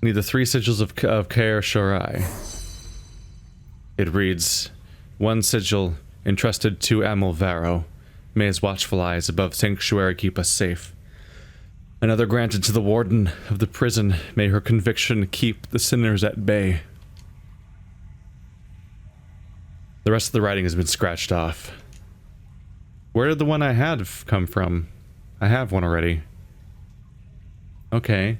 Need the 3 sigils of Kaer Shorai. It reads, 1 sigil entrusted to Amalvaro. May his watchful eyes above sanctuary keep us safe. Another granted to the warden of the prison. May her conviction keep the sinners at bay. The rest of the writing has been scratched off. Where did the one I had come from? I have one already. Okay.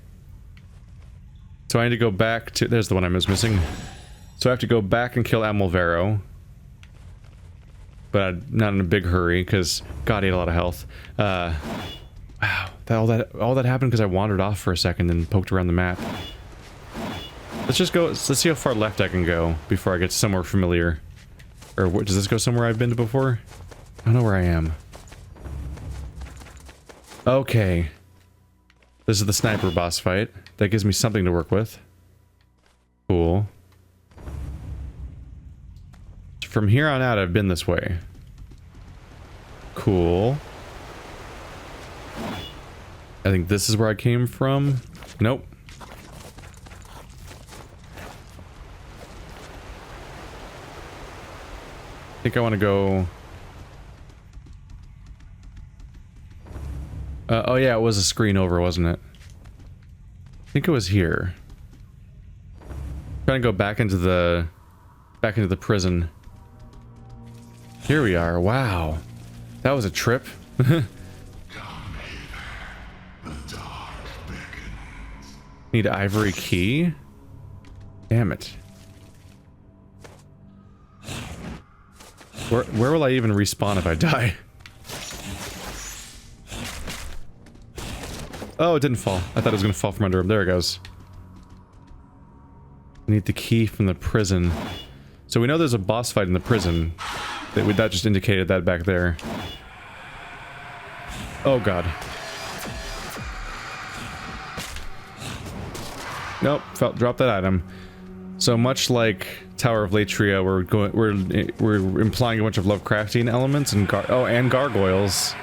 So I need to go back to... There's the one I was missing. So I have to go back and kill Amalvaro. But I'm not in a big hurry, because God, he had a lot of health. Wow. All that happened because I wandered off for a second and poked around the map. Let's just go... Let's see how far left I can go before I get somewhere familiar. Or does this go somewhere I've been to before? I don't know where I am. Okay. This is the sniper boss fight. That gives me something to work with. Cool. From here on out, I've been this way. Cool. I think this is where I came from. Nope. I think I want to go... oh yeah, it was a screen over, wasn't it? I think it was here. Trying to go back into the prison. Here we are. Wow. That was a trip. Need ivory key? Damn it. Where will I even respawn if I die? Oh, it didn't fall. I thought it was gonna fall from under him. There it goes. I need the key from the prison. So we know there's a boss fight in the prison. That just indicated that back there. Oh god. Nope, drop that item. So much like Tower of Latria, we're implying a bunch of Lovecraftian elements and and gargoyles.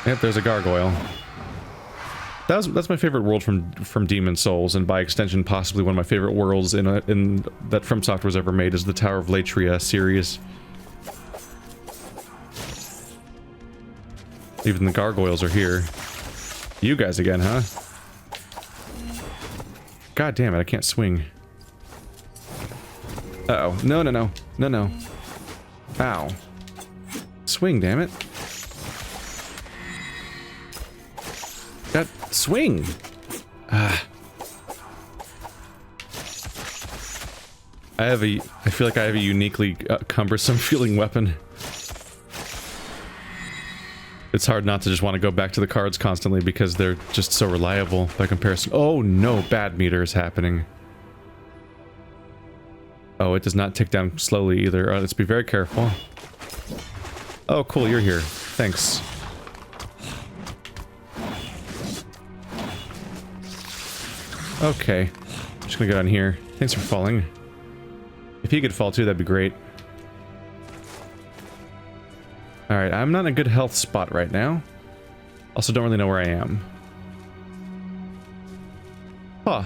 Yep, there's a gargoyle. That's my favorite world from Demon Souls, and by extension, possibly one of my favorite worlds in that From Software's ever made is the Tower of Latria series. Even the gargoyles are here. You guys again, huh? God damn it, I can't swing. Uh-oh. No, no, no. No, no. Ow. Swing, damn it. God, swing! Ah. I feel like I have a uniquely cumbersome feeling weapon. It's hard not to just want to go back to the cards constantly because they're just so reliable by comparison. Oh no, bad meter is happening. Oh, it does not tick down slowly either. Let's be very careful. Oh cool, you're here. Thanks. Okay. I'm just gonna go down here. Thanks for falling. If he could fall too, that'd be great. Alright, I'm not in a good health spot right now. Also don't really know where I am. Huh.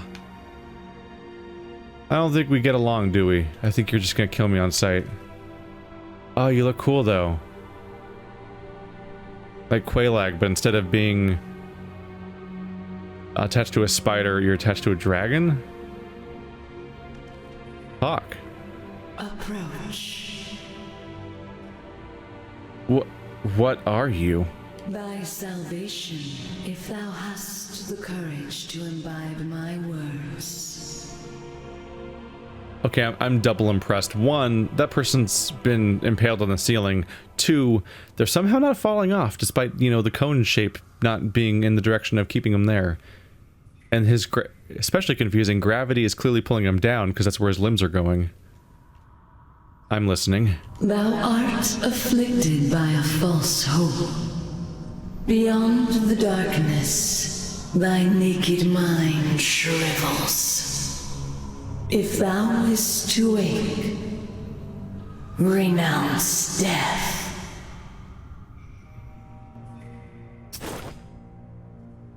I don't think we get along, do we? I think you're just gonna kill me on sight. Oh, you look cool though. Like Quelaag, but instead of being attached to a spider, you're attached to a dragon? Fuck. Approach. What are you? Thy salvation, if thou hast the courage to imbibe my words. Okay, I'm double impressed. One, that person's been impaled on the ceiling. Two, they're somehow not falling off, despite, you know, the cone shape not being in the direction of keeping them there. And his, especially confusing, gravity is clearly pulling him down, because that's where his limbs are going. I'm listening. Thou art afflicted by a false hope. Beyond the darkness, thy naked mind shrivels. If thou list to wake, renounce death.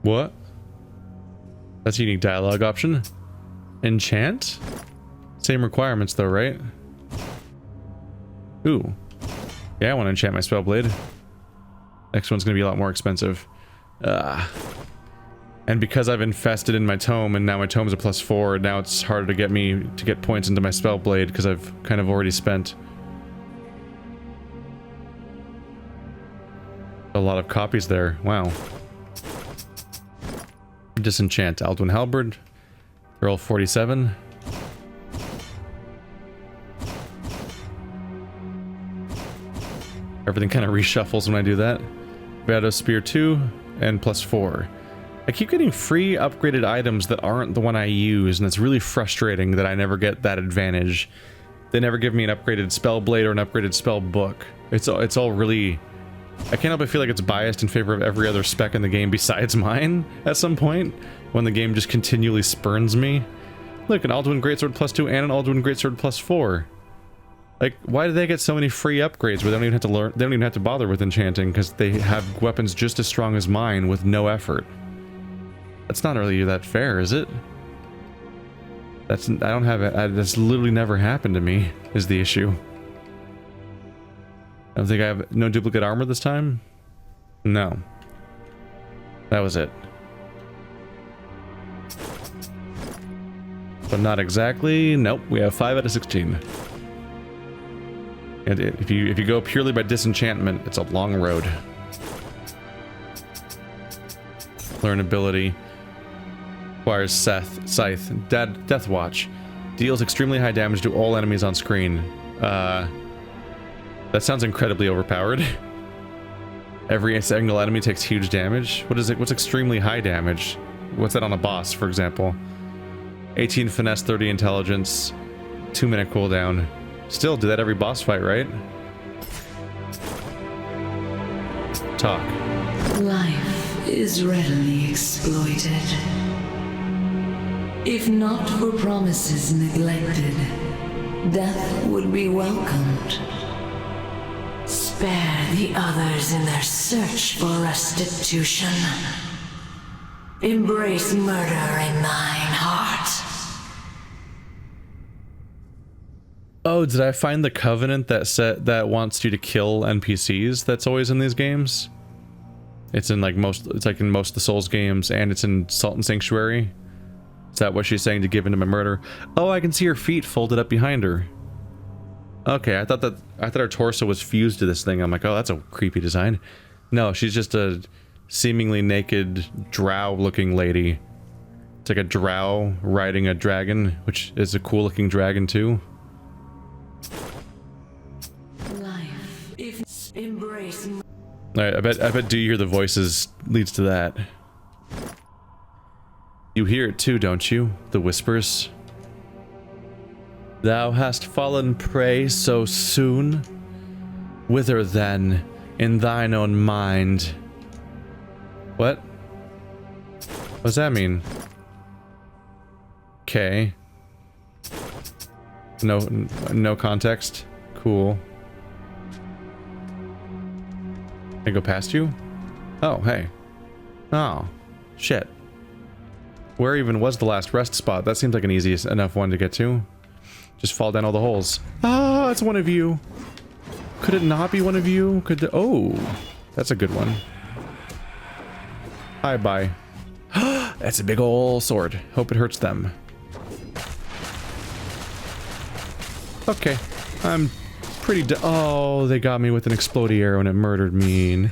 What? That's a unique dialogue option. Enchant? Same requirements though, right? Ooh. Yeah, I want to enchant my spellblade. Next one's going to be a lot more expensive. And because I've infested in my tome, and now my tome's a +4, now it's harder to get me to get points into my spellblade because I've kind of already spent a lot of copies there. Wow. Disenchant. Alduin Halberd. Roll 47. Everything kind of reshuffles when I do that. Vados Spear 2 and +4. I keep getting free upgraded items that aren't the one I use, and it's really frustrating that I never get that advantage. They never give me an upgraded spell blade or an upgraded spell book. It's all really... I can't help but feel like it's biased in favor of every other spec in the game besides mine at some point, when the game just continually spurns me. Look, an Alduin Greatsword +2 and an Alduin Greatsword +4. Like, why do they get so many free upgrades where they don't even have to learn, they don't even have to bother with enchanting because they have weapons just as strong as mine with no effort? That's not really that fair, is it? That's, I don't have it, that's literally never happened to me, is the issue. I don't think I have no duplicate armor this time? No. That was it. But not exactly. Nope, we have 5 out of 16. And if you go purely by disenchantment, it's a long road. Learn ability. Requires Scythe. Death Watch. Deals extremely high damage to all enemies on screen. That sounds incredibly overpowered. Every single enemy takes huge damage. What is it? What's extremely high damage? What's that on a boss, for example? 18 finesse, 30 intelligence, 2-minute cooldown. Still do that every boss fight, right? Talk. Life is readily exploited. If not for promises neglected, death would be welcomed. Spare the others in their search for restitution. Embrace murder in thine heart. Oh, did I find the covenant that wants you to kill NPCs that's always in these games? It's in like most of the Souls games, and it's in Salt and Sanctuary. Is that what she's saying to give into my murder? Oh, I can see her feet folded up behind her. Okay, I thought her torso was fused to this thing. I'm like, oh, that's a creepy design. No, she's just a seemingly naked drow-looking lady. It's like a drow riding a dragon, which is a cool-looking dragon too. Life, if embrace. Alright, I bet Do You Hear the Voices leads to that. You hear it too, don't you? The whispers. Thou hast fallen prey so soon. Wither then, in thine own mind. What? What does that mean? Okay. No context. Cool. Can I go past you? Oh, hey. Oh, shit. Where even was the last rest spot? That seems like an easy enough one to get to. Just fall down all the holes. Ah, it's one of you. Could it not be one of you? Oh, that's a good one. Hi, bye. That's a big ol' sword. Hope it hurts them. Okay, I'm pretty oh, they got me with an explodey arrow and it murdered me.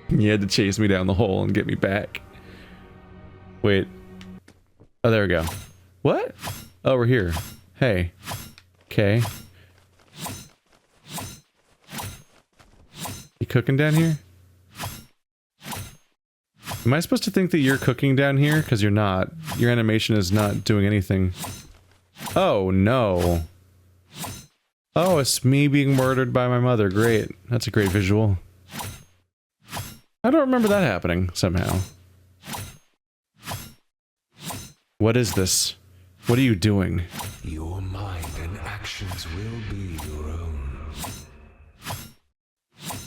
You had to chase me down the hole and get me back. Wait. Oh, there we go. What? Oh, we're here. Hey. Okay. You cooking down here? Am I supposed to think that you're cooking down here? Because you're not. Your animation is not doing anything. Oh, no. Oh, it's me being murdered by my mother. Great. That's a great visual. I don't remember that happening, somehow. What is this? What are you doing? Your mind and actions will be your own.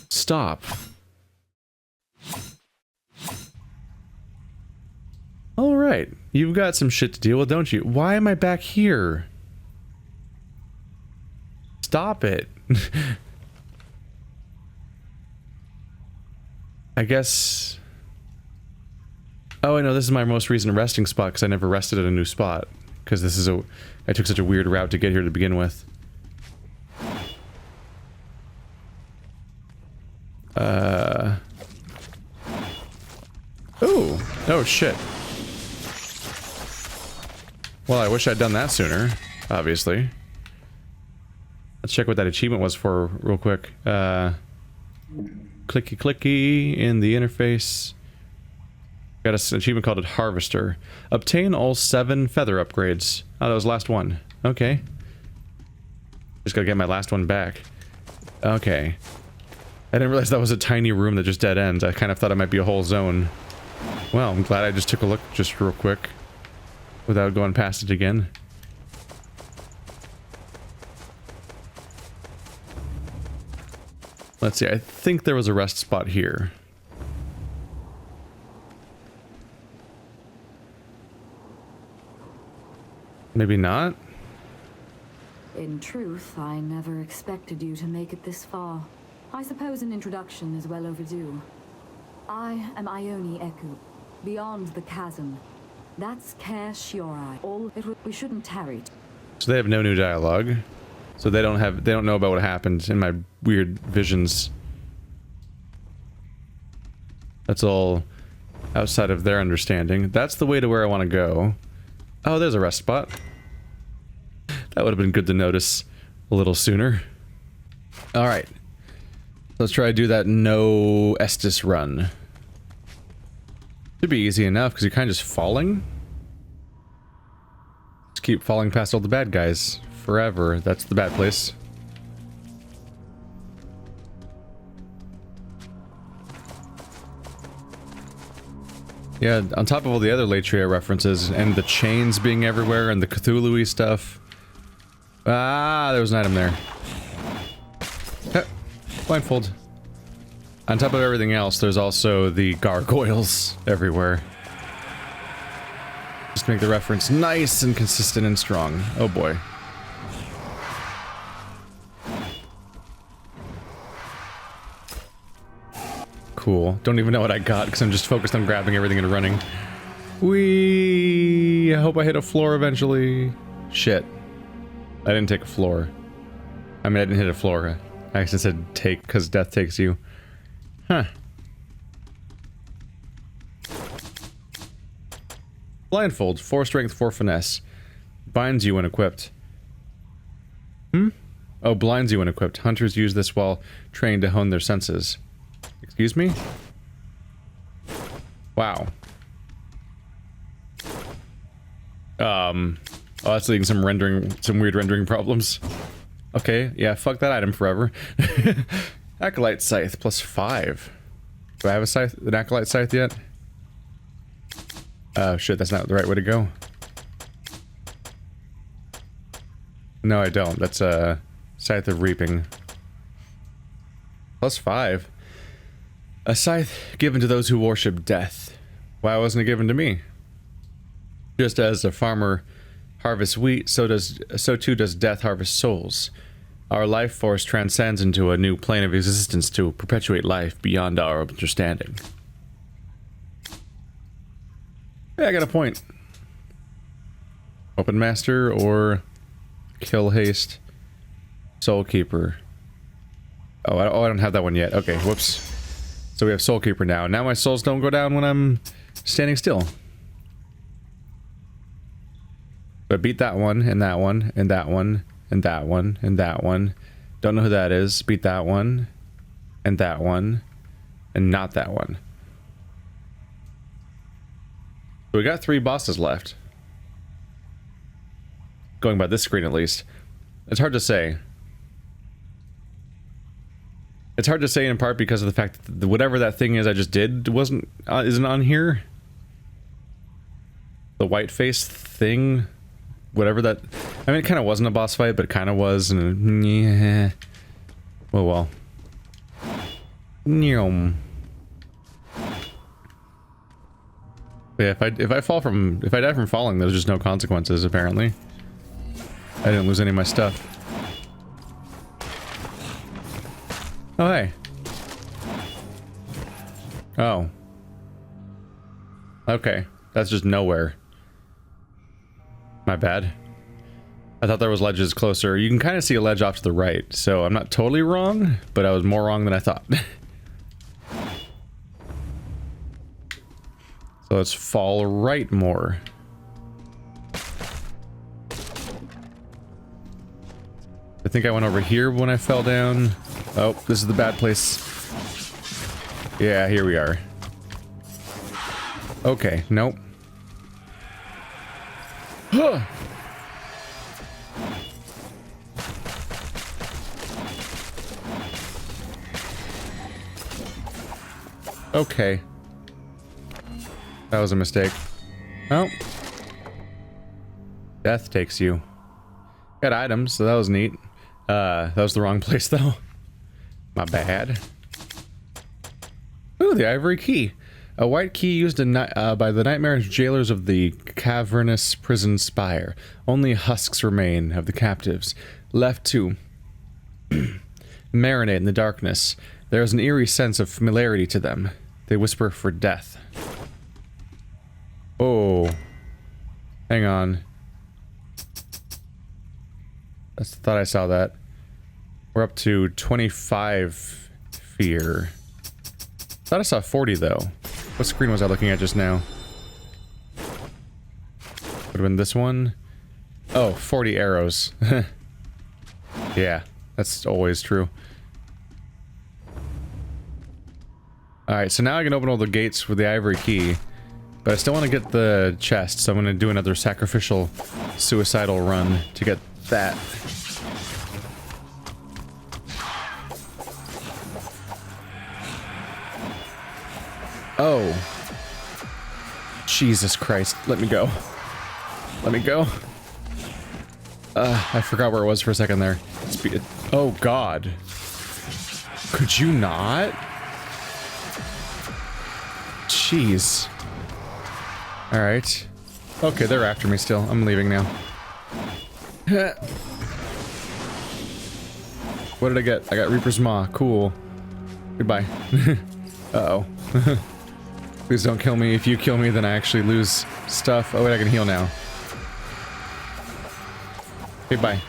Stop. Alright. right. You've got some shit to deal with, don't you? Why am I back here? Stop it. I guess... Oh, I know, this is my most recent resting spot because I never rested at a new spot. Because this is a... I took such a weird route to get here to begin with. Ooh! Oh, shit. Well, I wish I'd done that sooner, obviously. Let's check what that achievement was for real quick. Clicky clicky in the interface. Got an achievement called Harvester. Obtain all 7 feather upgrades. Oh, that was the last one. Okay. Just gotta get my last one back. Okay. I didn't realize that was a tiny room that just dead ends. I kind of thought it might be a whole zone. Well, I'm glad I just took a look just real quick. Without going past it again. Let's see, I think there was a rest spot here. Maybe not? In truth, I never expected you to make it this far. I suppose an introduction is well overdue. I am Ione Eku, beyond the chasm. That's Care Shiorai. We shouldn't tarry. So they have no new dialogue. So they don't know about what happened in my weird visions. That's all outside of their understanding. That's the way to where I want to go. Oh, there's a rest spot. That would have been good to notice a little sooner. Alright. Let's try to do that no Estus run. Should be easy enough, because you're kind of just falling. Just keep falling past all the bad guys. Forever. That's the bad place. Yeah, on top of all the other Latria references, and the chains being everywhere, and the Cthulhu-y stuff. Ah, there was an item there. Blindfold. On top of everything else, there's also the gargoyles everywhere. Just make the reference nice and consistent and strong. Oh boy. Cool. Don't even know what I got because I'm just focused on grabbing everything and running. Whee! I hope I hit a floor eventually. Shit. I didn't take a floor. I mean, I didn't hit a floor. I actually said take because death takes you. Huh. Blindfold. 4 strength, 4 finesse. Binds you when equipped. Oh, blinds you when equipped. Hunters use this while trained to hone their senses. Excuse me? Wow. Oh, that's leading some weird rendering problems. Okay, yeah, fuck that item forever. Acolyte Scythe, +5. Do I have a scythe, an Acolyte Scythe yet? Oh shit, that's not the right way to go. No, I don't. That's a Scythe of Reaping. +5. A scythe given to those who worship death. Why wasn't it given to me? Just as a farmer harvests wheat, so too does death harvest souls. Our life force transcends into a new plane of existence to perpetuate life beyond our understanding. Yeah, I got a point. Open Master or Kill Haste. Soul Keeper. Oh, I don't have that one yet. Okay, whoops. So we have Soul Keeper now. Now my souls don't go down when I'm standing still. But beat that one, and that one, and that one, and that one, and that one. Don't know who that is. Beat that one, and that one, and not that one. So we got 3 bosses left. Going by this screen at least. It's hard to say. It's hard to say in part because of the fact that whatever that thing is I just did isn't on here. The white face thing, whatever that. I mean, it kind of wasn't a boss fight, but it kind of was, and yeah. Oh well. Nyom. But yeah, if I die from falling, there's just no consequences, apparently. I didn't lose any of my stuff. Oh, hey. Oh. Okay. That's just nowhere. My bad. I thought there was ledges closer. You can kind of see a ledge off to the right, so I'm not totally wrong, but I was more wrong than I thought. So let's fall right more. I think I went over here when I fell down. Oh, this is the bad place. Yeah, here we are. Okay, nope. Huh. Okay. That was a mistake. Oh. Death takes you. Got items, so that was neat. That was the wrong place, though. My bad. Ooh, the ivory key. A white key used by the nightmarish jailers of the cavernous prison spire. Only husks remain of the captives, left to marinate in the darkness. There is an eerie sense of familiarity to them. They whisper for death. Oh. Hang on. I thought I saw that. We're up to 25 fear. Thought I saw 40 though. What screen was I looking at just now? Would have been this one. Oh, 40 arrows. Yeah, that's always true. Alright, so now I can open all the gates with the ivory key. But I still want to get the chest, so I'm going to do another sacrificial suicidal run to get that. Oh. Jesus Christ. Let me go. Let me go. I forgot where it was for a second there. Oh, God. Could you not? Jeez. Alright. Okay, they're after me still. I'm leaving now. What did I get? I got Reaper's Maw. Cool. Goodbye. Uh-oh. Please don't kill me. If you kill me, then I actually lose stuff. Oh, wait, I can heal now. Okay, bye.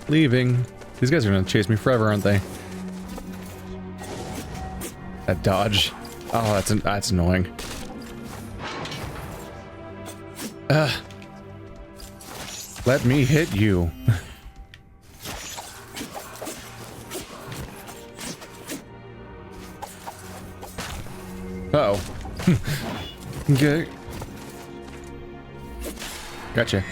Leaving. These guys are gonna chase me forever, aren't they? That dodge. Oh, that's annoying. Let me hit you. Uh-oh. Okay. Gotcha.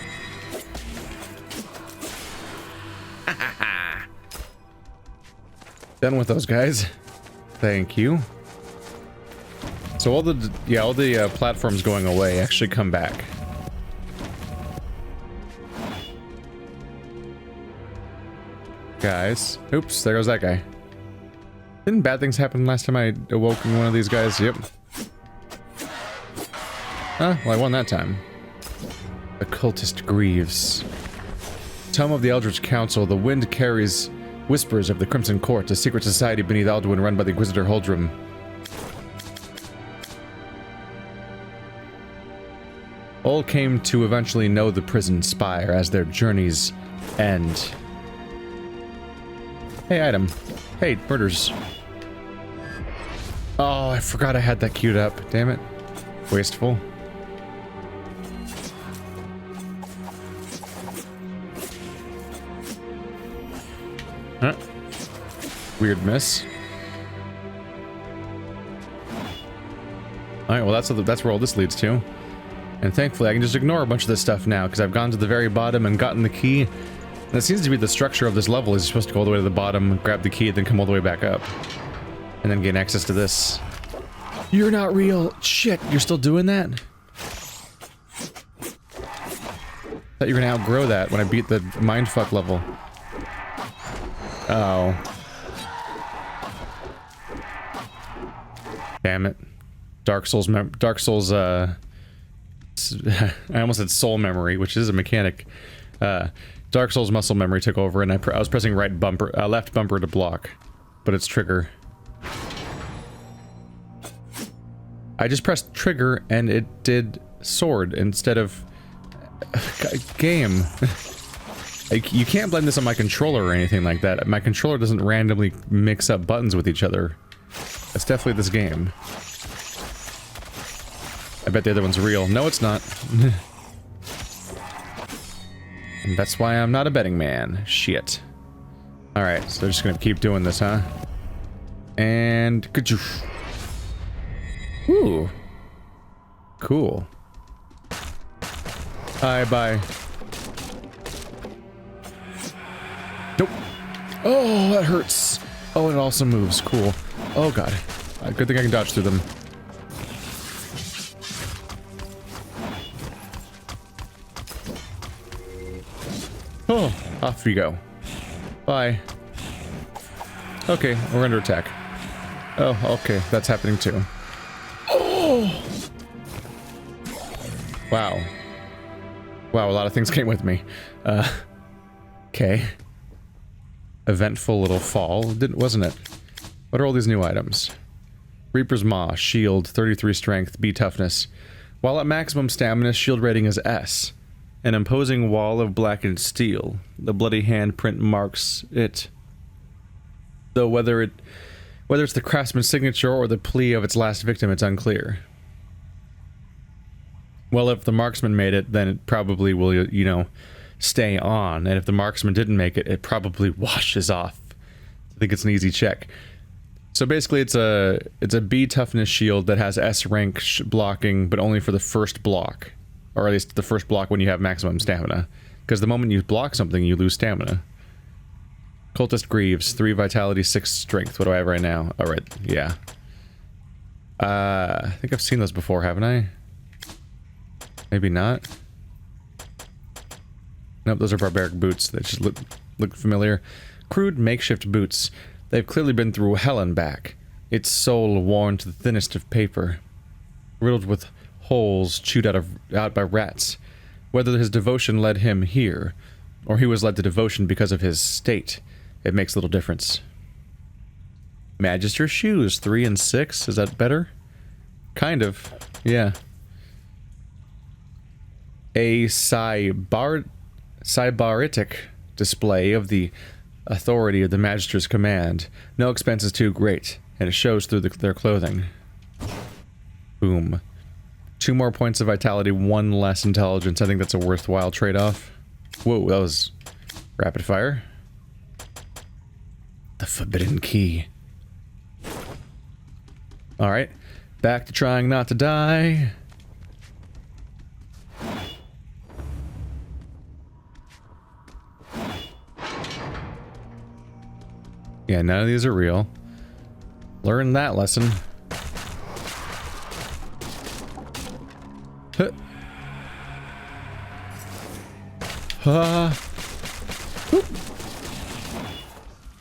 Done with those guys. Thank you. So all the platforms going away actually come back. Guys. Oops, there goes that guy. Didn't bad things happen last time I awoke in one of these guys? Yep. Well, I won that time. The cultist grieves. Tome of the Eldritch Council. The wind carries whispers of the Crimson Court, a secret society beneath Alduin run by the Inquisitor Huldrum. All came to eventually know the prison spire as their journeys end. Hey, item. Hey, murders. Oh, I forgot I had that queued up. Damn it. Wasteful. Huh? Weird miss. Alright, well that's where all this leads to. And thankfully I can just ignore a bunch of this stuff now, because I've gone to the very bottom and gotten the key. And it seems to be the structure of this level is you're supposed to go all the way to the bottom, grab the key, then come all the way back up. And then gain access to this. You're not real! Shit, you're still doing that? Thought you were gonna outgrow that when I beat the mindfuck level. Oh. Damn it. Dark Souls, I almost said soul memory, which is a mechanic. Dark Souls muscle memory took over, and I was pressing left bumper to block, but it's trigger. I just pressed trigger, and it did sword instead of game. You can't blame this on my controller or anything like that. My controller doesn't randomly mix up buttons with each other. It's definitely this game. I bet the other one's real. No, it's not. And that's why I'm not a betting man. Shit. Alright, so they're just gonna keep doing this, huh? And... Ooh. Cool. Bye. Nope. Oh, that hurts. Oh, it also moves. Cool. Oh, God. Good thing I can dodge through them. Oh, off we go. Bye. Okay, we're under attack. Oh, okay, that's happening too. Oh! Wow. Wow, a lot of things came with me. Okay. Eventful little fall, wasn't it? What are all these new items? Reaper's Maw, shield, 33 strength, B toughness. While at maximum stamina, shield rating is S. An imposing wall of blackened steel. The bloody handprint marks it. Though whether it's the craftsman's signature or the plea of its last victim, it's unclear. Well, if the marksman made it, then it probably will, you know, stay on. And if the marksman didn't make it, it probably washes off. I think it's an easy check. So basically, it's a B toughness shield that has S rank blocking, but only for the first block. Or at least the first block when you have maximum stamina. Because the moment you block something, you lose stamina. Cultist Greaves, 3 vitality, 6 strength. What do I have right now? Alright, yeah. I think I've seen those before, haven't I? Maybe not. Nope, those are barbaric boots. They just look familiar. Crude makeshift boots. They've clearly been through hell and back. Its sole worn to the thinnest of paper. Riddled with holes chewed out by rats. Whether his devotion led him here, or he was led to devotion because of his state, it makes little difference. Magister shoes, 3 and 6. Is that better? Kind of. Yeah. A cybaritic display of the authority of the Magister's command. No expense is too great, and it shows through their clothing. Boom. 2 more points of vitality, 1 less intelligence. I think that's a worthwhile trade-off. Whoa, that was rapid fire. The forbidden key. Alright, back to trying not to die. Yeah, none of these are real. Learn that lesson.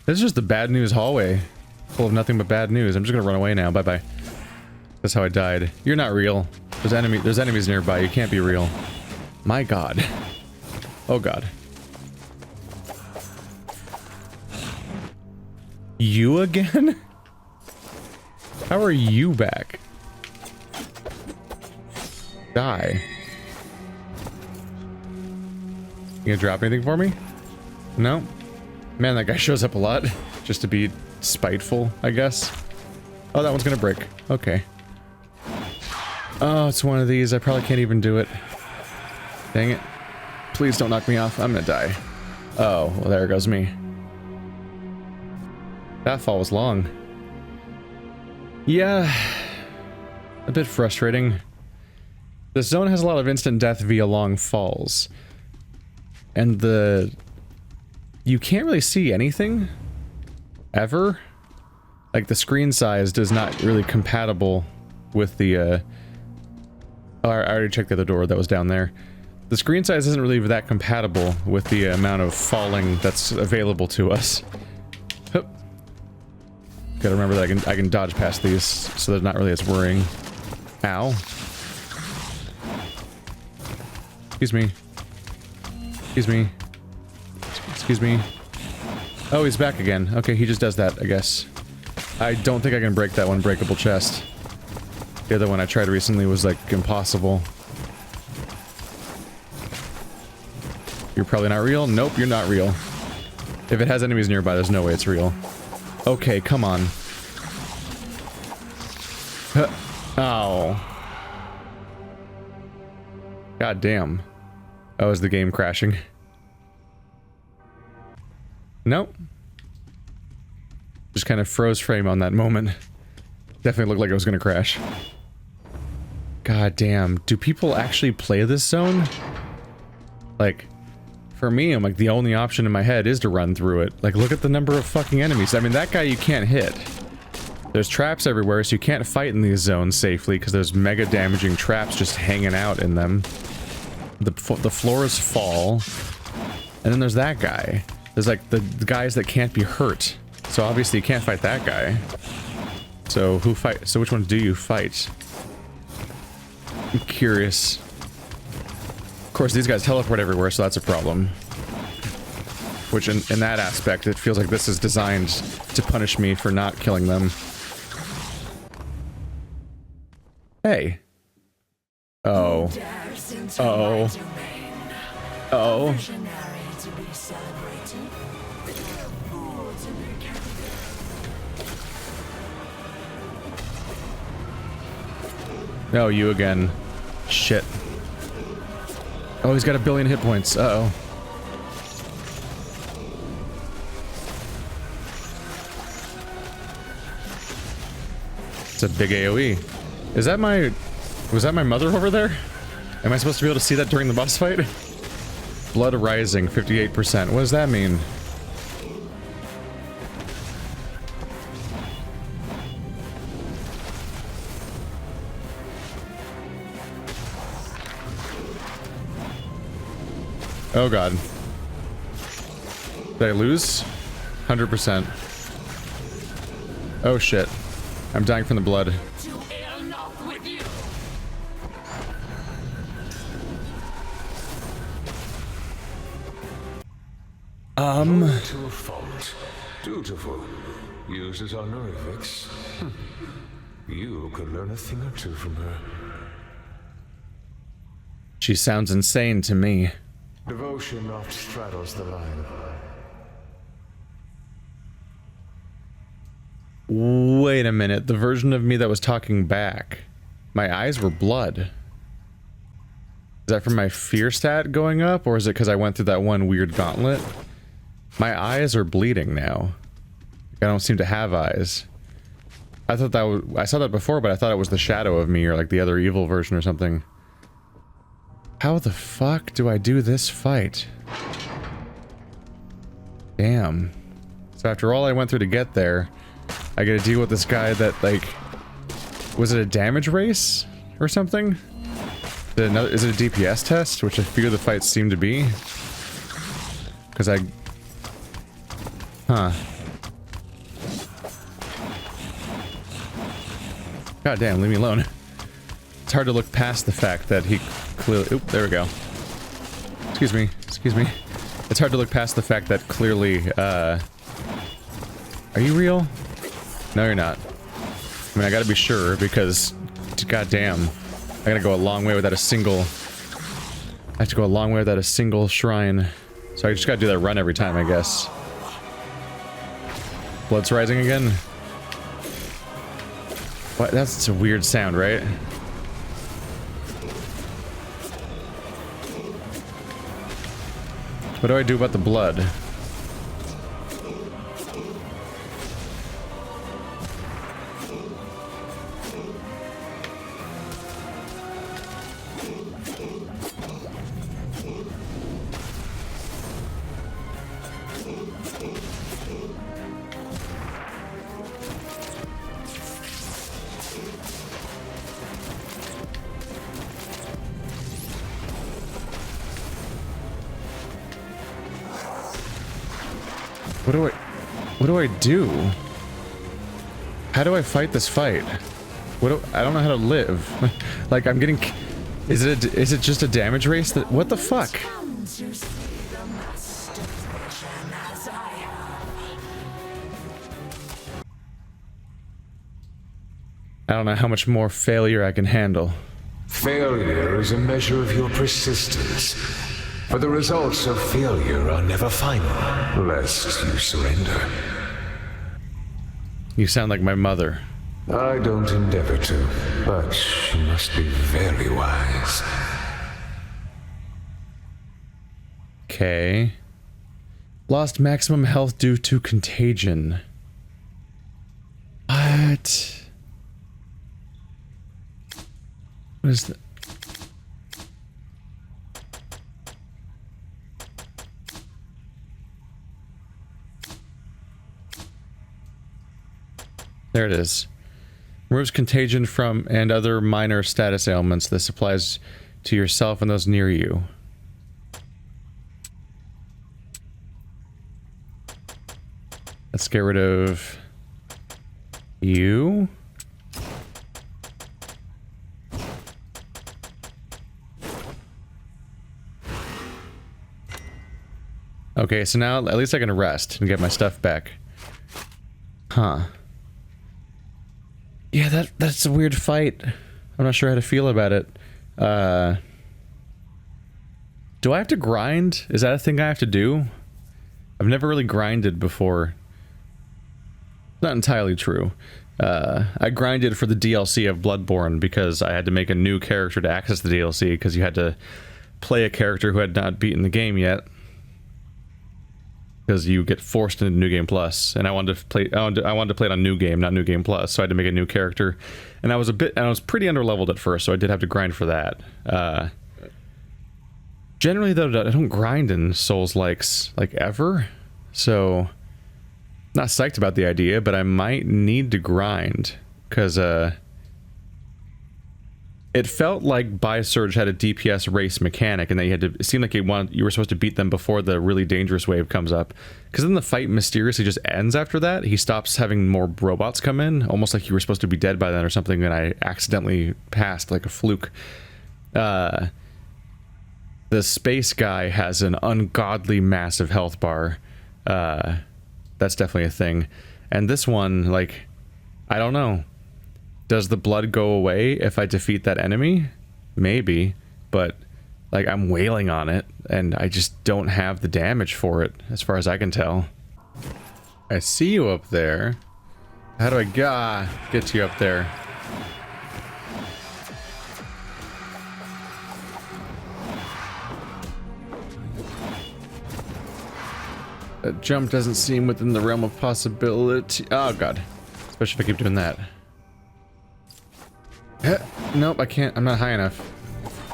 This is just the bad news hallway. Full of nothing but bad news. I'm just gonna run away now. Bye-bye. That's how I died. You're not real. There's enemies nearby. You can't be real. My god. Oh god. You again? How are you back? Die. You gonna drop anything for me? No? Man, that guy shows up a lot. Just to be spiteful, I guess. Oh, that one's gonna break. Okay. Oh, it's one of these. I probably can't even do it. Dang it. Please don't knock me off. I'm gonna die. Oh, well, there goes me. That fall was long. Yeah. A bit frustrating. This zone has a lot of instant death via long falls. And you can't really see anything. Ever. Like, the screen size does not really compatible with the, Oh, I already checked the other door that was down there. The screen size isn't really that compatible with the amount of falling that's available to us. Hup. gotta remember that I can dodge past these, so they're not really as worrying. Ow. Excuse me. Excuse me. Excuse me. Oh, he's back again. Okay, he just does that, I guess. I don't think I can break that one breakable chest. The other one I tried recently was, like, impossible. You're probably not real? Nope, you're not real. If it has enemies nearby, there's no way it's real. Okay, come on. Huh. Ow. God damn. Oh, is the game crashing? Nope. Just kind of froze frame on that moment. Definitely looked like it was gonna crash. God damn. Do people actually play this zone? Like, for me, I'm like, the only option in my head is to run through it. Like, look at the number of fucking enemies. I mean, that guy you can't hit. There's traps everywhere, so you can't fight in these zones safely, because there's mega damaging traps just hanging out in them. The floors fall. And then there's that guy. There's, like, the guys that can't be hurt. So obviously you can't fight that guy. So who fight? So which ones do you fight? I'm curious. Of course, these guys teleport everywhere, so that's a problem. Which, in that aspect, it feels like this is designed to punish me for not killing them. Hey. Oh. Oh. Oh. No, you again. Shit. Oh, he's got 1 billion hit points. Uh-oh. It's a big AoE. Is that my... Was that my mother over there? Am I supposed to be able to see that during the boss fight? Blood rising, 58%. What does that mean? Oh god. Did I lose? 100%. Oh shit. I'm dying from the blood. To a fault. Dutiful. Used as honorifics. You could learn a thing or two from her. She sounds insane to me. Devotion oft straddles the line. Wait a minute, the version of me that was talking back. My eyes were blood. Is that from my fear stat going up, or is it because I went through that one weird gauntlet? My eyes are bleeding now. I don't seem to have eyes. I thought that was... I saw that before, but I thought it was the shadow of me, or like the other evil version or something. How the fuck do I do this fight? Damn. So after all I went through to get there, I gotta deal with this guy that, like... Was it a damage race? Or something? Is it a DPS test? Which I fear the fights seem to be. Because I... Huh. God damn, leave me alone. It's hard to look past the fact that he clearly... Oop, there we go. Excuse me, excuse me. It's hard to look past the fact that clearly, Are you real? No, you're not. I mean, I gotta be sure, because... Goddamn. I gotta go a long way without a single... I have to go a long way without a single shrine. So I just gotta do that run every time, I guess. Blood's rising again? What? That's a weird sound, right? What do I do about the blood? What do I do? How do I fight this fight? I don't know how to live. Like, I'm getting... Is it just a damage race? What the fuck? I don't know how much more failure I can handle. Failure is a measure of your persistence. For the results of failure are never final, lest you surrender. You sound like my mother. I don't endeavor to, but she must be very wise. Okay. Lost maximum health due to contagion. What? What is that? There it is. Removes contagion from and other minor status ailments. This applies to yourself and those near you. Let's get rid of you. Okay, so now at least I can rest and get my stuff back. Huh. Yeah, that's a weird fight. I'm not sure how to feel about it. Do I have to grind? Is that a thing I have to do? I've never really grinded before. Not entirely true. I grinded for the DLC of Bloodborne because I had to make a new character to access the DLC because you had to play a character who had not beaten the game yet. Because you get forced into New Game Plus, and I wanted to play it on New Game, not New Game Plus, so I had to make a new character, and I was pretty underleveled at first, so I did have to grind for that. Generally, though, I don't grind in Souls-likes like ever, so not psyched about the idea, but I might need to grind because it felt like Surge had a DPS race mechanic, and that you had to. It seemed like you were supposed to beat them before the really dangerous wave comes up. Because then the fight mysteriously just ends after that. He stops having more robots come in, almost like you were supposed to be dead by then or something, and I accidentally passed like a fluke. The space guy has an ungodly massive health bar. That's definitely a thing. And this one, like, I don't know. Does the blood go away if I defeat that enemy? Maybe, but like I'm wailing on it and I just don't have the damage for it as far as I can tell. I see you up there. How do I get to you up there? That jump doesn't seem within the realm of possibility. Oh god. Especially if I keep doing that. Nope, I can't. I'm not high enough.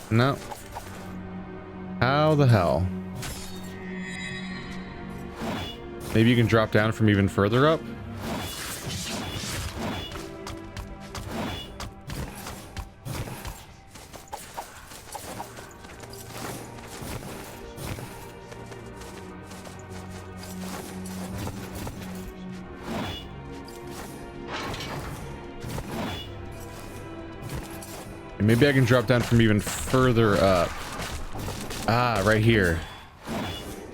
No. How the hell? Maybe you can drop down from even further up? Maybe I can drop down from even further up. Ah, right here.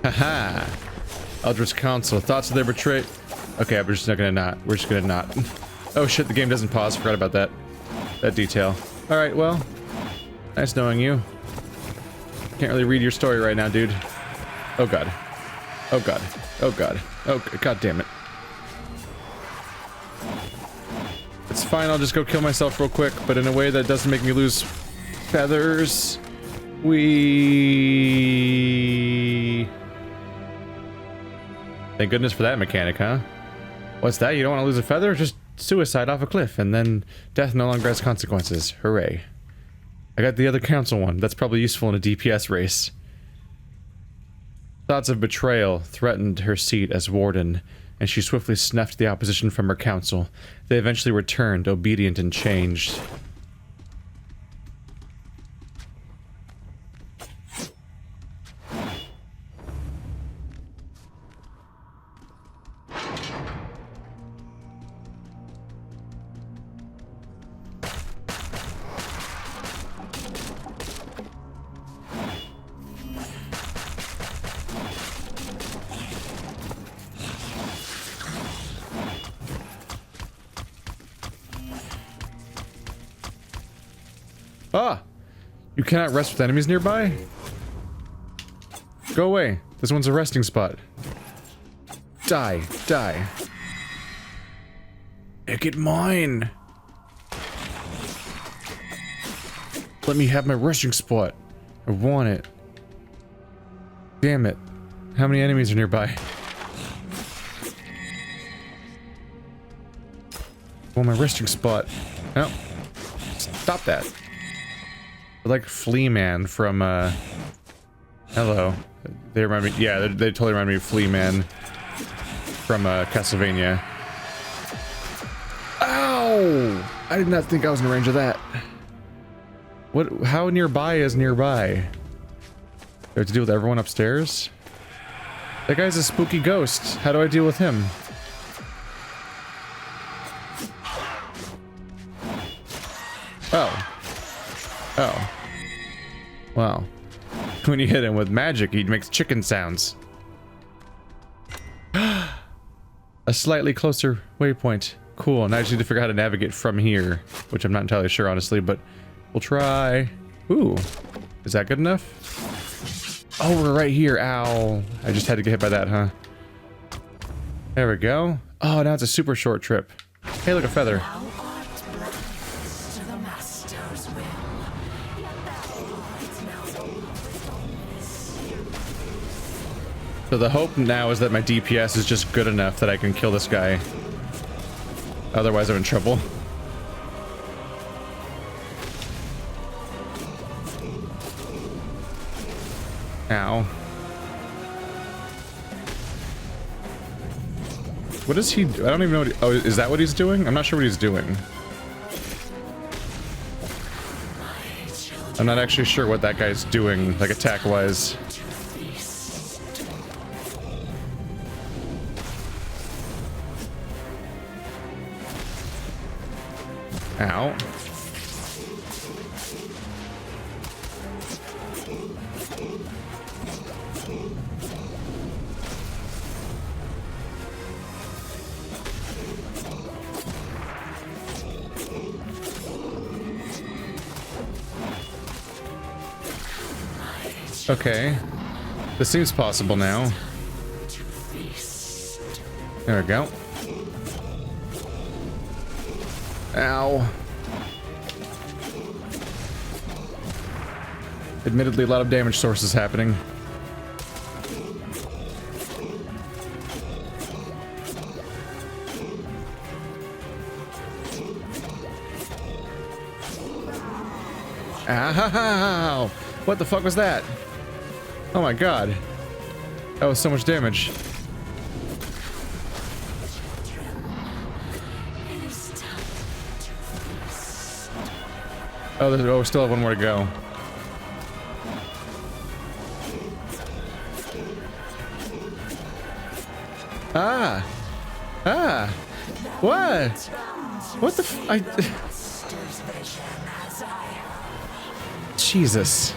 Haha. Eldritch Council. Thoughts of their betrayal. Okay, we're just gonna not. We're just gonna not. Oh shit, the game doesn't pause. Forgot about that detail. Alright, well. Nice knowing you. Can't really read your story right now, dude. Oh god. Oh god. Oh god. Oh god damn it. It's fine, I'll just go kill myself real quick, but in a way that doesn't make me lose feathers. Thank goodness for that mechanic, huh? What's that? You don't want to lose a feather? Just suicide off a cliff, and then death no longer has consequences. Hooray. I got the other council one. That's probably useful in a DPS race. Thoughts of betrayal threatened her seat as warden, and she swiftly snuffed the opposition from her council. They eventually returned, obedient and changed. Ah! You cannot rest with enemies nearby? Go away. This one's a resting spot. Die. Die. Make it mine! Let me have my resting spot. I want it. Damn it. How many enemies are nearby? I want my resting spot. Oh. Stop that. I like Flea Man from, hello. They remind me, yeah, they totally remind me of Flea Man from, Castlevania. Ow! I did not think I was in range of that. What, how nearby is nearby? Do I have to deal with everyone upstairs? That guy's a spooky ghost. How do I deal with him? Oh. Oh. Wow. When you hit him with magic, he makes chicken sounds. A slightly closer waypoint. Cool, now I just need to figure out how to navigate from here. Which I'm not entirely sure, honestly, but we'll try. Ooh. Is that good enough? Oh, we're right here. Ow. I just had to get hit by that, huh? There we go. Oh, now it's a super short trip. Hey, look, a feather. So the hope now is that my DPS is just good enough that I can kill this guy. Otherwise I'm in trouble. Ow. What is he? I don't even know what he, oh, is that what he's doing? I'm not sure what he's doing. I'm not actually sure what that guy's doing, like attack-wise. Ow. Okay. This seems possible now. There we go. Ow. Admittedly, a lot of damage sources happening. Ow! What the fuck was that? Oh my god. That was so much damage. Oh, we still have one more to go. Ah! Ah! What? What the Jesus.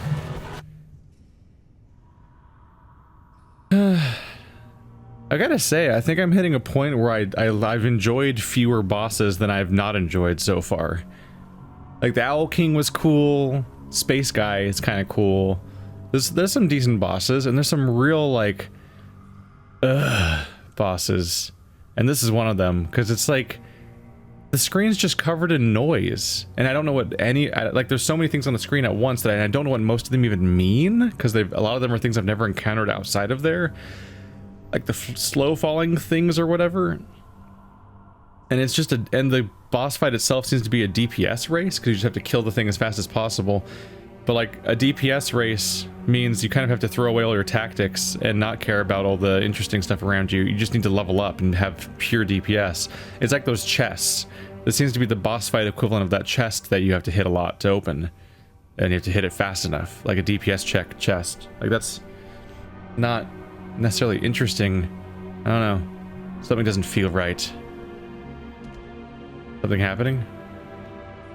I gotta say, I think I'm hitting a point where I've enjoyed fewer bosses than I've not enjoyed so far. Like, the Owl King was cool, Space Guy is kind of cool. There's some decent bosses, and there's some real, like, bosses. And this is one of them, because it's like, the screen's just covered in noise. And I don't know what like, there's so many things on the screen at once that I don't know what most of them even mean, because a lot of them are things I've never encountered outside of there. Like the slow falling things or whatever. And it's just and the boss fight itself seems to be a DPS race, because you just have to kill the thing as fast as possible. But like, a DPS race means you kind of have to throw away all your tactics and not care about all the interesting stuff around you. You just need to level up and have pure DPS. It's like those chests. This seems to be the boss fight equivalent of that chest that you have to hit a lot to open. And you have to hit it fast enough, like a DPS check chest. Like, that's not necessarily interesting. I don't know. Something doesn't feel right. Something happening?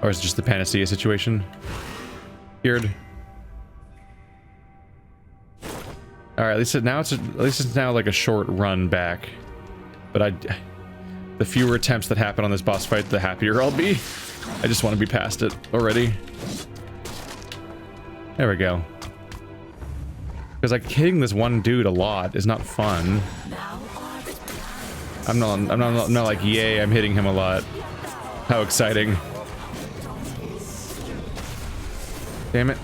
Or is it just the Panacea situation? Weird. Alright, at least it's now like a short run back. But the fewer attempts that happen on this boss fight, the happier I'll be. I just want to be past it already. There we go. Because like hitting this one dude a lot is not fun. I'm not like, yay, I'm hitting him a lot. How exciting. Damn it.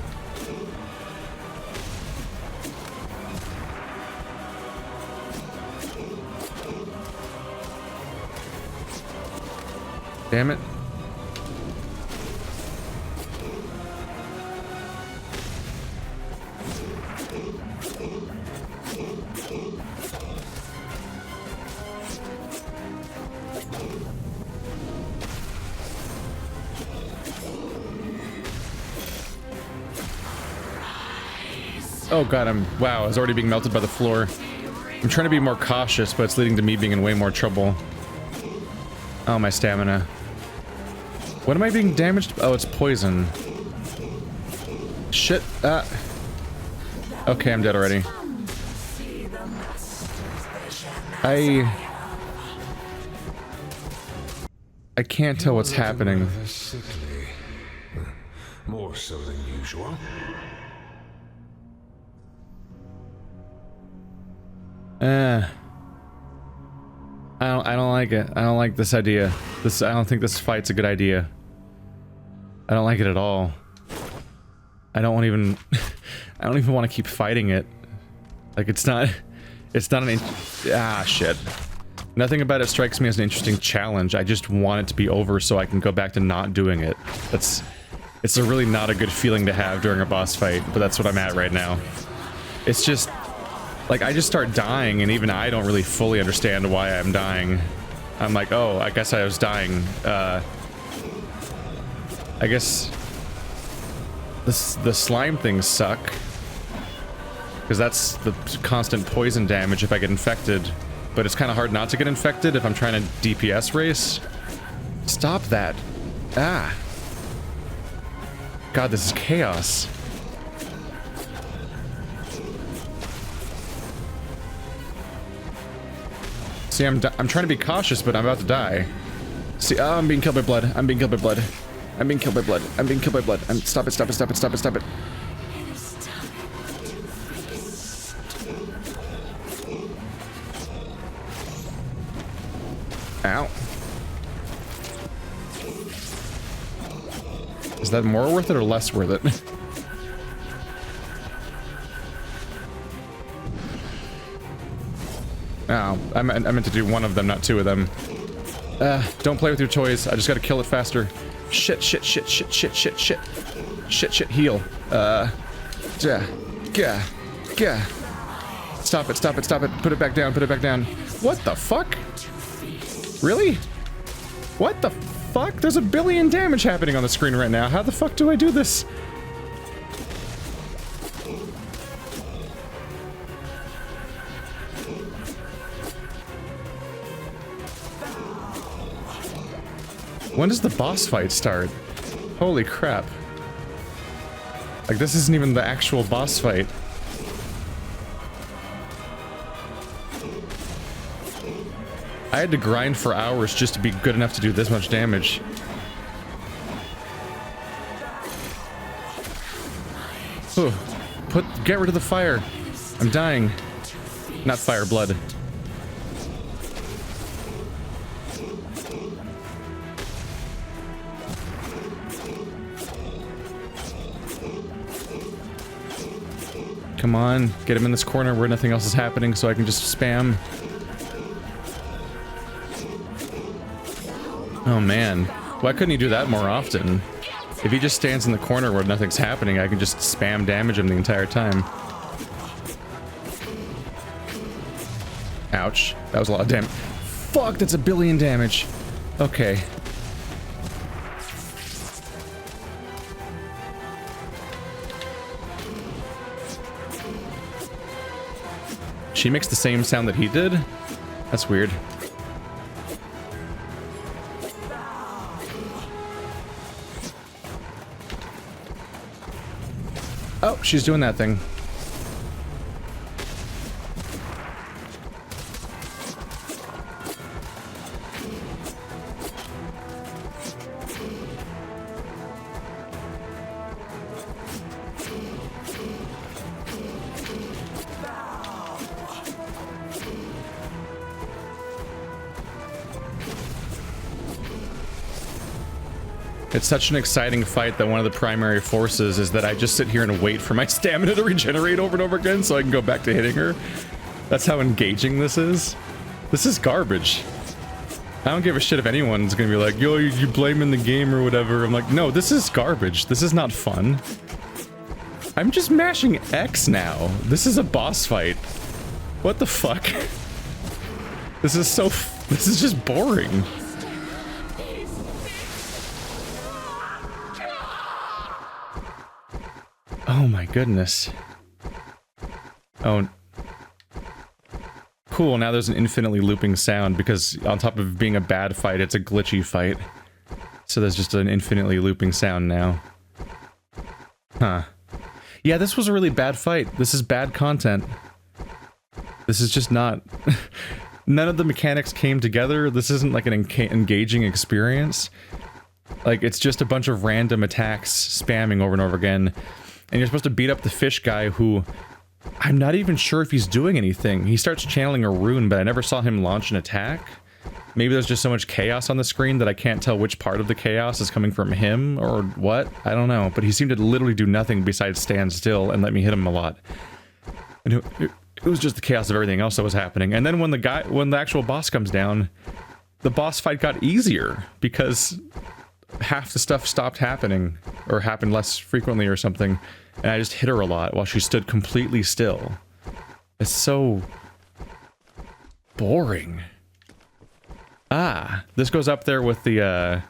Damn it. Oh god, wow, I was already being melted by the floor. I'm trying to be more cautious, but it's leading to me being in way more trouble. Oh, my stamina. What am I being damaged? Oh, it's poison. Shit. Okay, I'm dead already. I can't tell what's happening. Sickly. More so than usual. I don't like it. I don't like this idea. I don't think this fight's a good idea. I don't like it at all. I don't even want to keep fighting it. Like it's not an shit. Nothing about it strikes me as an interesting challenge. I just want it to be over so I can go back to not doing it. It's a really not a good feeling to have during a boss fight, but that's what I'm at right now. It's just like I just start dying and even I don't really fully understand why I'm dying. I'm like, oh, I guess I was dying. I guess the slime things suck. Because that's the constant poison damage if I get infected. But it's kind of hard not to get infected if I'm trying to DPS race. Stop that. Ah. God, this is chaos. See, I'm trying to be cautious, but I'm about to die. See, oh, I'm being killed by blood. I'm being killed by blood. I'm being killed by blood. I'm being killed by blood. Stop it, stop it, stop it, stop it, stop it. Ow. Is that more worth it or less worth it? Oh, I meant to do one of them, not two of them. Don't play with your toys. I just gotta kill it faster. Shit, shit, shit, shit, shit, shit, shit. Shit, shit, heal. Gah. Stop it, stop it, stop it. Put it back down, put it back down. What the fuck? Really? What the fuck? There's a billion damage happening on the screen right now. How the fuck do I do this? When does the boss fight start? Holy crap. Like, this isn't even the actual boss fight. I had to grind for hours just to be good enough to do this much damage. Get rid of the fire. I'm dying. Not fire, blood. Come on, get him in this corner where nothing else is happening so I can just spam. Oh man, why couldn't he do that more often? If he just stands in the corner where nothing's happening, I can just spam damage him the entire time. Ouch, that was a lot of damage. Fuck, that's a billion damage. Okay. She makes the same sound that he did? That's weird. Oh, she's doing that thing. It's such an exciting fight that one of the primary forces is that I just sit here and wait for my stamina to regenerate over and over again so I can go back to hitting her. That's how engaging this is. This is garbage. I don't give a shit if anyone's gonna be like, yo, you're blaming the game or whatever. I'm like, no, this is garbage. This is not fun. I'm just mashing X now. This is a boss fight. What the fuck? This is just boring. Oh my goodness. Oh. Cool, now there's an infinitely looping sound because on top of being a bad fight, it's a glitchy fight. So there's just an infinitely looping sound now. Huh. Yeah, this was a really bad fight. This is bad content. This is just not... None of the mechanics came together. This isn't like an engaging experience. Like, it's just a bunch of random attacks spamming over and over again. And you're supposed to beat up the fish guy who... I'm not even sure if he's doing anything. He starts channeling a rune, but I never saw him launch an attack. Maybe there's just so much chaos on the screen that I can't tell which part of the chaos is coming from him or what. I don't know, but he seemed to literally do nothing besides stand still and let me hit him a lot. And it was just the chaos of everything else that was happening. And then when the actual boss comes down, the boss fight got easier because half the stuff stopped happening or happened less frequently or something. And I just hit her a lot while she stood completely still. It's so boring. Ah, this goes up there with the,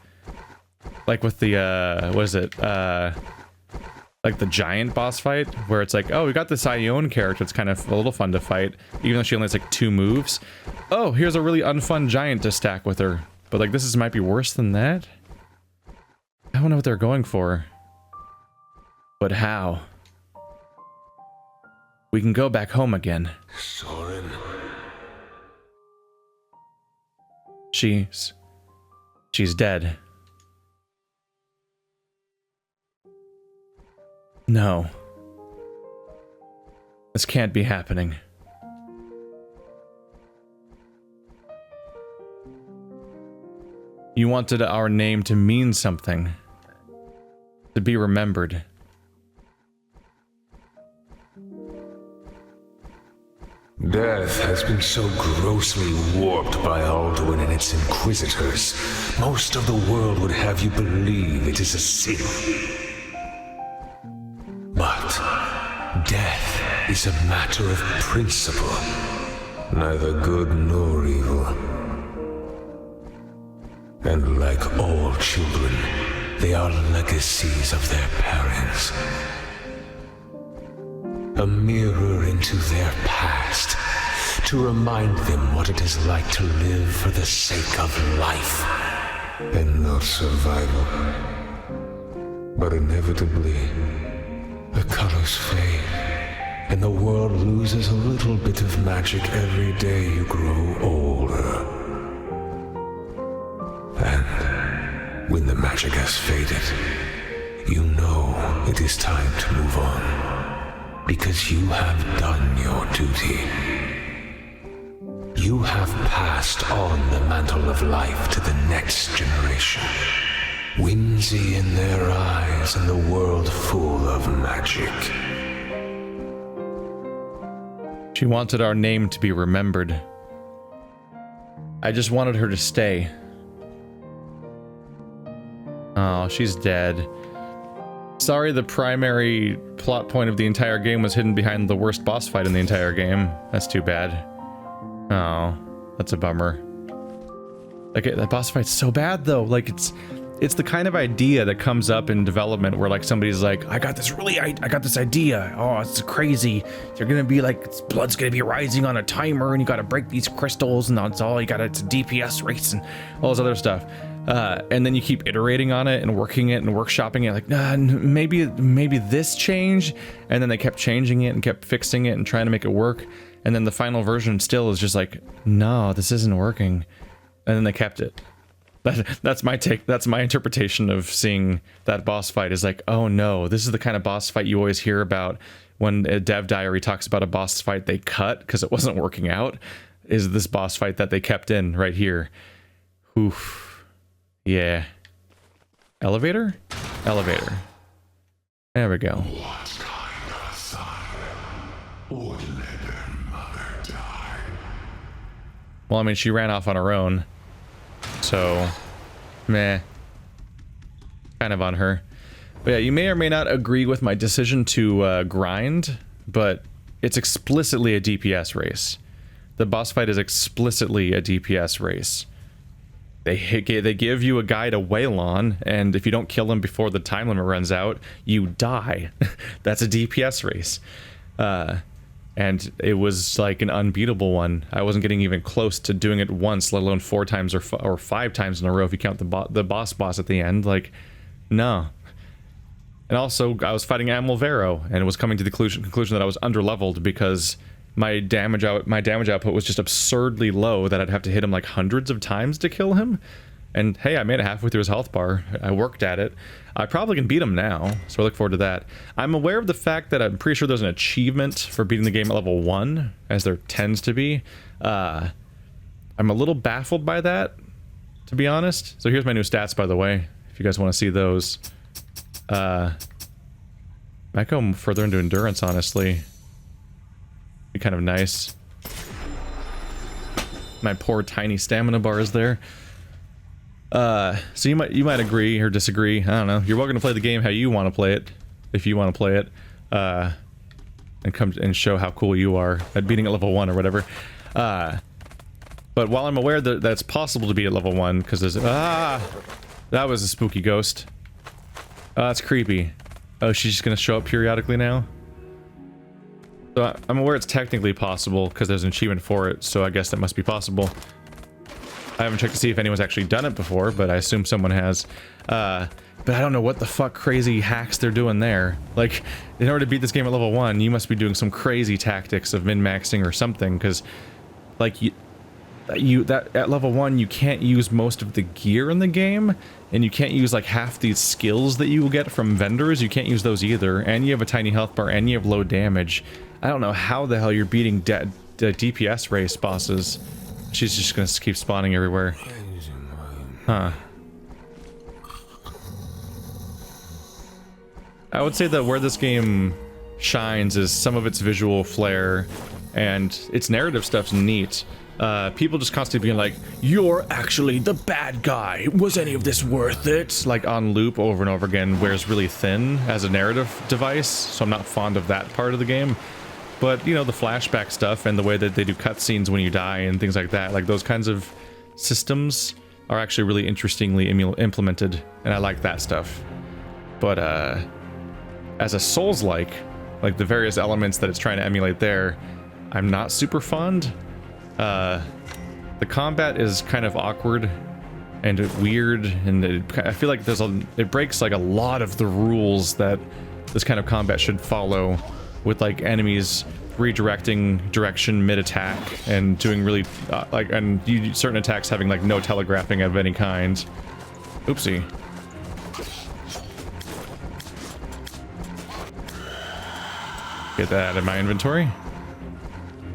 like with the, what is it? Like the giant boss fight, where it's like, oh, we got this Ione character. It's kind of a little fun to fight, even though she only has like 2 moves. Oh, here's a really unfun giant to stack with her. But like, might be worse than that? I don't know what they're going for. But how? We can go back home again. Soren. She's dead. No. This can't be happening. You wanted our name to mean something. To be remembered. Death has been so grossly warped by Alduin and its Inquisitors. Most of the world would have you believe it is a sin. But death is a matter of principle, neither good nor evil. And like all children, they are legacies of their parents. A mirror into their past, to remind them what it is like to live for the sake of life, and not survival. But inevitably, the colors fade, and the world loses a little bit of magic every day you grow older. And when the magic has faded, you know it is time to move on. Because you have done your duty. You have passed on the mantle of life to the next generation. Whimsy in their eyes and the world full of magic. She wanted our name to be remembered. I just wanted her to stay. Oh, she's dead. Sorry, the primary plot point of the entire game was hidden behind the worst boss fight in the entire game. That's too bad. Oh, that's a bummer. Like, that boss fight's so bad, though. Like, it's the kind of idea that comes up in development where, like, somebody's like, I got this idea. Oh, it's crazy. You're gonna be like, blood's gonna be rising on a timer, and you gotta break these crystals, and that's all you gotta, it's a DPS race, and all this other stuff. And then you keep iterating on it and working it and workshopping it, like, maybe this change, and then they kept changing it and kept fixing it and trying to make it work, and then the final version still is just like, no, this isn't working, and then they kept it. That's my take. That's my interpretation of seeing that boss fight, is like, oh no, this is the kind of boss fight you always hear about when a dev diary talks about a boss fight they cut because it wasn't working out, is this boss fight that they kept in right here. Oof. Yeah. Elevator? Elevator. There we go. What kind of son would let her mother die? Well, I mean, she ran off on her own. So, meh. Kind of on her. But yeah, you may or may not agree with my decision to grind, but it's explicitly a DPS race. The boss fight is explicitly a DPS race. They give you a guy to wail on, and if you don't kill him before the time limit runs out, you die. That's a DPS race. And it was like an unbeatable one. I wasn't getting even close to doing it once, let alone 4 times or 5 times in a row if you count the boss at the end. Like, no. And also, I was fighting Vale, and it was coming to the conclusion that I was underleveled because my damage output was just absurdly low that I'd have to hit him like hundreds of times to kill him. And hey, I made it halfway through his health bar. I worked at it. I probably can beat him now, so I look forward to that. I'm aware of the fact that I'm pretty sure there's an achievement for beating the game at level 1, as there tends to be. I'm a little baffled by that, to be honest. So here's my new stats, by the way, if you guys want to see those. Might go further into endurance, honestly. Be kind of nice. My poor tiny stamina bar is there. So you might agree or disagree. I don't know. You're welcome to play the game how you want to play it, if you want to play it, and come and show how cool you are at beating at level 1 or whatever. But while I'm aware that it's possible to be at level 1, because there's that was a spooky ghost. That's creepy. Oh, she's just gonna show up periodically now. So I'm aware it's technically possible because there's an achievement for it, so I guess that must be possible. I haven't checked to see if anyone's actually done it before, but I assume someone has. But I don't know what the fuck crazy hacks they're doing there. Like, in order to beat this game at level 1, you must be doing some crazy tactics of min-maxing or something, because, like, at level 1, you can't use most of the gear in the game, and you can't use, like, half the skills that you will get from vendors. You can't use those either, and you have a tiny health bar, and you have low damage. I don't know how the hell you're beating DPS race bosses. She's just gonna keep spawning everywhere. Huh. I would say that where this game shines is some of its visual flair, and its narrative stuff's neat. People just constantly being like, "You're actually the bad guy. Was any of this worth it?" Like on loop over and over again, wears really thin as a narrative device, so I'm not fond of that part of the game. But, you know, the flashback stuff and the way that they do cutscenes when you die and things like that, like those kinds of systems are actually really interestingly implemented, and I like that stuff. But, as a Souls-like, like the various elements that it's trying to emulate there, I'm not super fond. The combat is kind of awkward and weird, and I feel like it breaks like a lot of the rules that this kind of combat should follow, with like enemies redirecting direction mid-attack and doing really certain attacks having like no telegraphing of any kind. Oopsie. Get that out of my inventory.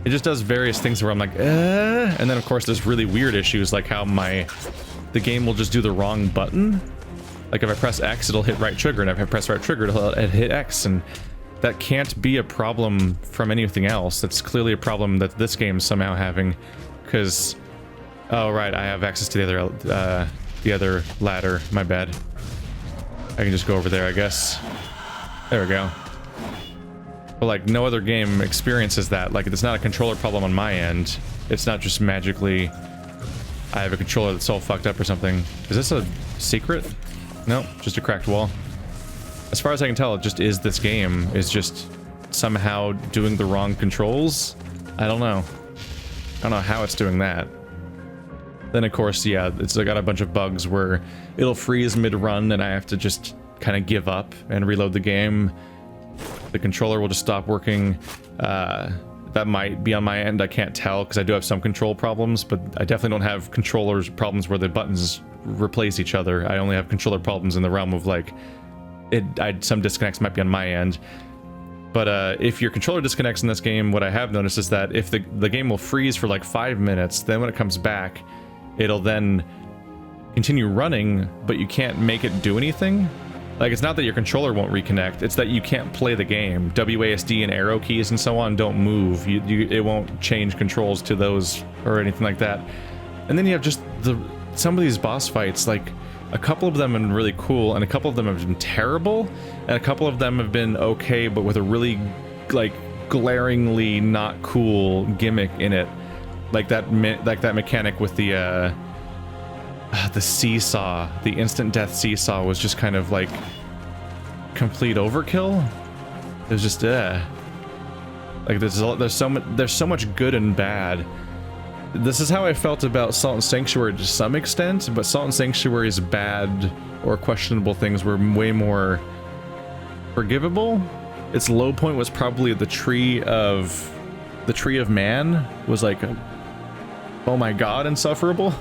It just does various things where I'm like, and then of course there's really weird issues like how the game will just do the wrong button. Like if I press X, it'll hit right trigger, and if I press right trigger, it'll hit X, and that can't be a problem from anything else. That's clearly a problem that this game's somehow having, because, oh right, I have access to the other ladder. My bad. I can just go over there, I guess. There we go. But like no other game experiences that. Like it's not a controller problem on my end. It's not just magically I have a controller that's all fucked up or something. Is this a secret? No, just a cracked wall. As far as I can tell, it just is this game is just somehow doing the wrong controls. I don't know. I don't know how it's doing that. Then of course, yeah, it's got a bunch of bugs where it'll freeze mid-run and I have to just kind of give up and reload the game. The controller will just stop working. That might be on my end, I can't tell, because I do have some control problems, but I definitely don't have controllers problems where the buttons replace each other. I only have controller problems in the realm of like, some disconnects might be on my end. But if your controller disconnects in this game, what I have noticed is that if the game will freeze for like 5 minutes, then when it comes back, it'll then continue running, but you can't make it do anything. Like, it's not that your controller won't reconnect, it's that you can't play the game. WASD and arrow keys and so on don't move. It won't change controls to those or anything like that. And then you have just some of these boss fights, like, a couple of them have been really cool, and a couple of them have been terrible, and a couple of them have been okay, but with a really, like, glaringly not cool gimmick in it. Like that mechanic with the seesaw, the instant death seesaw was just kind of like complete overkill. It was just like there's so much good and bad. This is how I felt about Salt and Sanctuary to some extent, but Salt and Sanctuary's bad or questionable things were way more forgivable. Its low point was probably the tree of man was like, oh my god, insufferable.